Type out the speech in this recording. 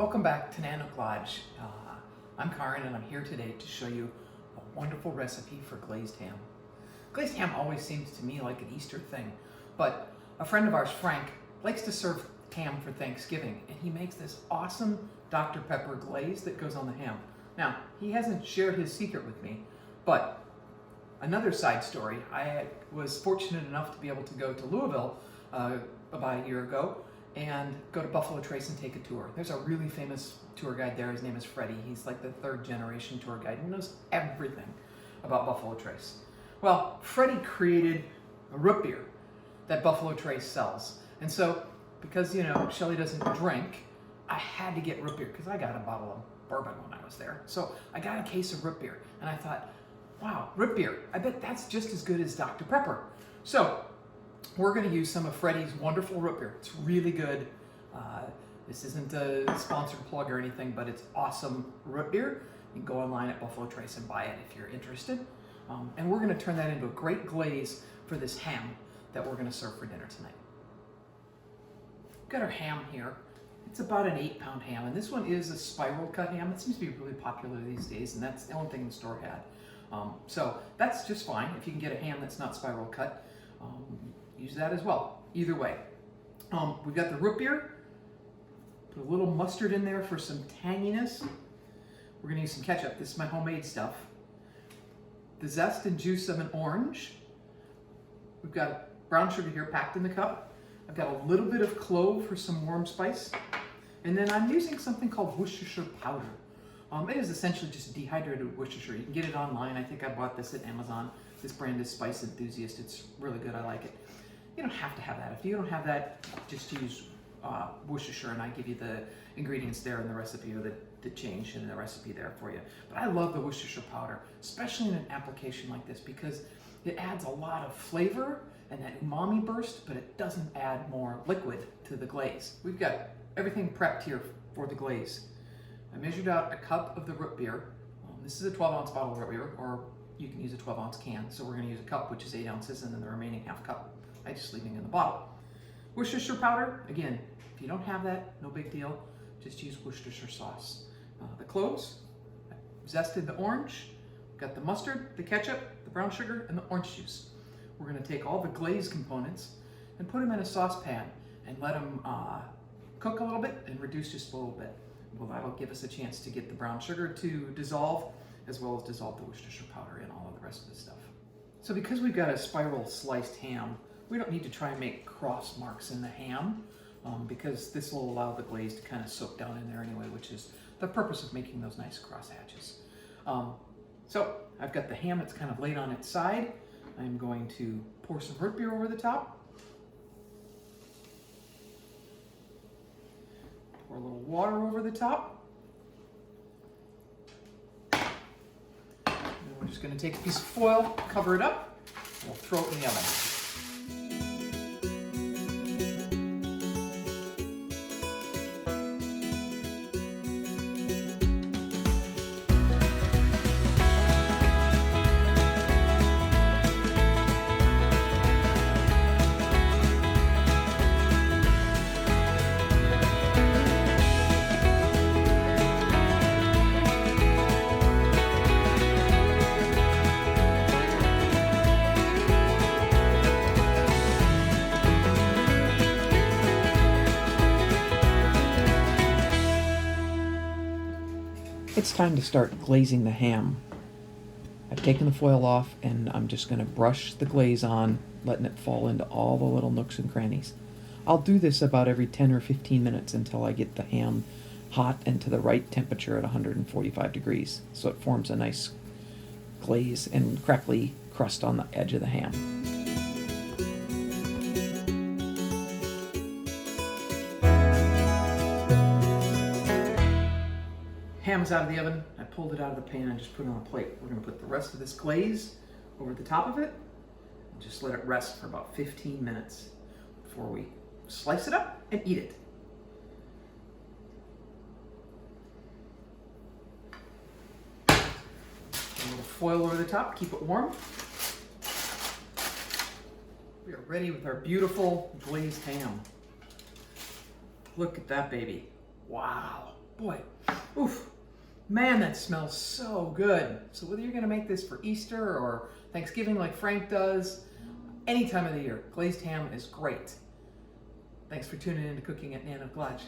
Welcome back to Nano Glazed. I'm Karin and I'm here today to show you a wonderful recipe for glazed ham. Glazed ham always seems to me like an Easter thing, but a friend of ours, Frank, likes to serve ham for Thanksgiving, and he makes this awesome Dr. Pepper glaze that goes on the ham. Now, he hasn't shared his secret with me, but another side story, I was fortunate enough to be able to go to Louisville about a year ago and go to Buffalo Trace and take a tour. There's a really famous tour guide there. His name is Freddie. He's like the third generation tour guide and knows everything about Buffalo Trace. Well, Freddie created a root beer that Buffalo Trace sells. And so, because Shelly doesn't drink, I had to get root beer because I got a bottle of bourbon when I was there. So I got a case of root beer and I thought, wow, root beer, I bet that's just as good as Dr. Pepper. So we're going to use some of Freddie's wonderful root beer. It's really good. This isn't a sponsored plug or anything, but it's awesome root beer. You can go online at Buffalo Trace and buy it if you're interested. And we're going to turn that into a great glaze for this ham that we're going to serve for dinner tonight. We've got our ham here. It's about an 8-pound ham, and this one is a spiral cut ham. It seems to be really popular these days, and that's the only thing the store had. So that's just fine. If you can get a ham that's not spiral cut, use that as well. Either way. We've got the root beer. Put a little mustard in there for some tanginess. We're going to use some ketchup. This is my homemade stuff. The zest and juice of an orange. We've got brown sugar here packed in the cup. I've got a little bit of clove for some warm spice. And then I'm using something called Worcestershire powder. It is essentially just dehydrated Worcestershire. You can get it online. I think I bought this at Amazon. This brand is Spice Enthusiast. It's really good. I like it. You don't have to have that. If you don't have that, just use Worcestershire, and I give you the ingredients there in the recipe, or the change in the recipe there for you. But I love the Worcestershire powder, especially in an application like this, because it adds a lot of flavor and that umami burst, but it doesn't add more liquid to the glaze. We've got everything prepped here for the glaze. I measured out a cup of the root beer. This is a 12-ounce bottle of root beer, or you can use a 12-ounce can. So we're going to use a cup, which is 8 ounces, and then the remaining half cup I just leaving in the bottle. Worcestershire powder, again, if you don't have that, no big deal. Just use Worcestershire sauce. The cloves, I zested the orange, got the mustard, the ketchup, the brown sugar, and the orange juice. We're going to take all the glaze components and put them in a saucepan and let them cook a little bit and reduce just a little bit. Well, that'll give us a chance to get the brown sugar to dissolve, as well as dissolve the Worcestershire powder and all of the rest of the stuff. So because we've got a spiral sliced ham, we don't need to try and make cross marks in the ham, because this will allow the glaze to kind of soak down in there anyway, which is the purpose of making those nice cross hatches. So I've got the ham that's kind of laid on its side. I'm going to pour some root beer over the top. Pour a little water over the top. And we're just going to take a piece of foil, cover it up, and we'll throw it in the oven. It's time to start glazing the ham. I've taken the foil off and I'm just going to brush the glaze on, letting it fall into all the little nooks and crannies. I'll do this about every 10 or 15 minutes until I get the ham hot and to the right temperature at 145 degrees, so it forms a nice glaze and crackly crust on the edge of the ham. Ham's out of the oven. I pulled it out of the pan and just put it on a plate. We're going to put the rest of this glaze over the top of it and just let it rest for about 15 minutes before we slice it up and eat it. A little foil over the top, keep it warm. We are ready with our beautiful glazed ham. Look at that baby. Wow. Boy, oof, man, that smells so good. So whether you're gonna make this for Easter or Thanksgiving like Frank does, any time of the year, glazed ham is great. Thanks for tuning in to Cooking at Nan of Glazed.